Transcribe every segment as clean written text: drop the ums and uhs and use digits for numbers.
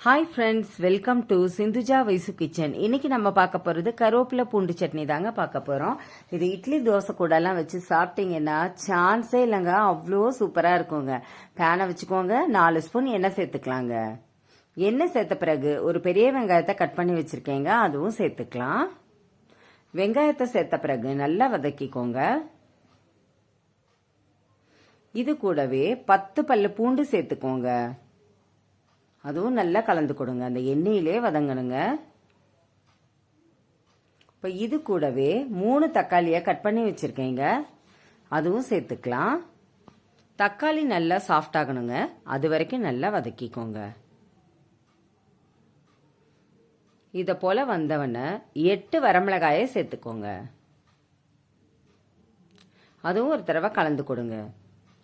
Hi friends, welcome to Sindhuja Vaishu kitchen. இன்னைக்கு நம்ம பார்க்க போகிறது கருவேப்பிலை பூண்டு சட்னி தாங்க பார்க்க போகிறோம். இது இட்லி தோசை கூடலாம் வச்சு சாப்பிட்டீங்கன்னா சான்ஸே இல்லைங்க, அவ்வளோ சூப்பராக இருக்குங்க. பேனை வச்சுக்கோங்க, 4 ஸ்பூன் எண்ணெய் சேர்த்துக்கலாங்க. எண்ணெய் சேர்த்த பிறகு ஒரு பெரிய வெங்காயத்தை கட் பண்ணி வச்சுருக்கேங்க, அதுவும் சேர்த்துக்கலாம். வெங்காயத்தை சேர்த்த பிறகு நல்லா வதக்கிக்கோங்க. இது கூடவே 10 பல்லு பூண்டு சேர்த்துக்கோங்க. அதுவும் நல்லா கலந்து கொடுங்க, அந்த எண்ணெயிலே வதங்கணுங்க. இப்போ இது கூடவே 3 தக்காளியை கட் பண்ணி வச்சுருக்கேங்க, அதுவும் சேர்த்துக்கலாம். தக்காளி நல்லா சாஃப்ட் ஆகணுங்க, அது வரைக்கும் நல்லா வதக்கிக்கோங்க. இதை போல் வந்தவொடனே 8 வரமிளகாயை சேர்த்துக்கோங்க, அதுவும் ஒரு தடவை கலந்து கொடுங்க.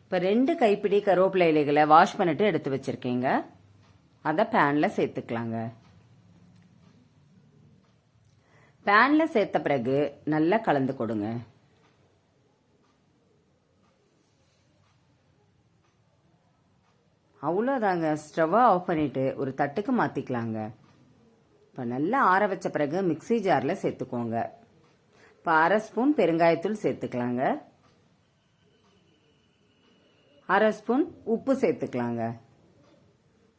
இப்போ 2 கைப்பிடி கருவேப்பிலை இலைகளை வாஷ் பண்ணிட்டு எடுத்து வச்சுருக்கேங்க, அதை பேனில் சேர்த்துக்கலாங்க. பேனில் சேர்த்த பிறகு நல்லா கலந்து கொடுங்க. அவ்வளோதாங்க, ஸ்டவ்வை ஆஃப் பண்ணிவிட்டு ஒரு தட்டுக்கு மாற்றிக்கலாங்க. இப்போ நல்லா ஆற வச்ச பிறகு மிக்சி ஜாரில் சேர்த்துக்கோங்க. இப்போ 1/2 ஸ்பூன் பெருங்காயத்தூள் சேர்த்துக்கலாங்க. 1/2 ஸ்பூன் உப்பு சேர்த்துக்கலாங்க.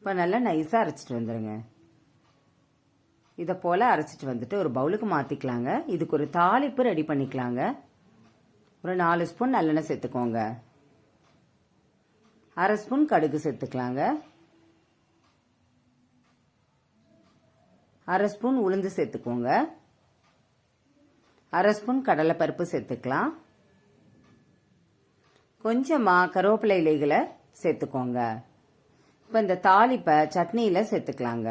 இப்போ நல்லா நைஸாக அரைச்சிட்டு வந்துடுங்க. இதை போல் அரைச்சிட்டு வந்துட்டு ஒரு பவுலுக்கு மாற்றிக்கலாங்க. இதுக்கு ஒரு தாளிப்பு ரெடி பண்ணிக்கலாங்க. ஒரு 4 ஸ்பூன் நல்லெண்ணெய் சேர்த்துக்கோங்க. 1/2 ஸ்பூன் கடுகு சேர்த்துக்கலாங்க. 1/2 ஸ்பூன் உளுந்து சேர்த்துக்கோங்க. 1/2 ஸ்பூன் கடலைப்பருப்பு சேர்த்துக்கலாம். கொஞ்சமாக கருவேப்பிலை இலைகளை சேர்த்துக்கோங்க. இப்போ இந்த தாளிப்பை சட்னியில் சேர்த்துக்கலாங்க.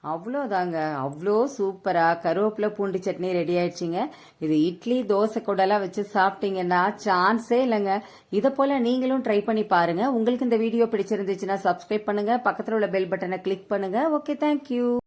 அவ்வளோதாங்க, அவ்வளோ சூப்பராக கருவேப்பிலை பூண்டு சட்னி ரெடி ஆயிடுச்சிங்க. இது இட்லி தோசை கூடலாம் வச்சு சாப்பிட்டீங்கன்னா சான்ஸே இல்லைங்க. இதை போல் நீங்களும் ட்ரை பண்ணி பாருங்கள். உங்களுக்கு இந்த வீடியோ பிடிச்சிருந்துச்சுன்னா சப்ஸ்கிரைப் பண்ணுங்கள், பக்கத்தில் உள்ள பெல் பட்டனை கிளிக் பண்ணுங்கள். Okay, thank you.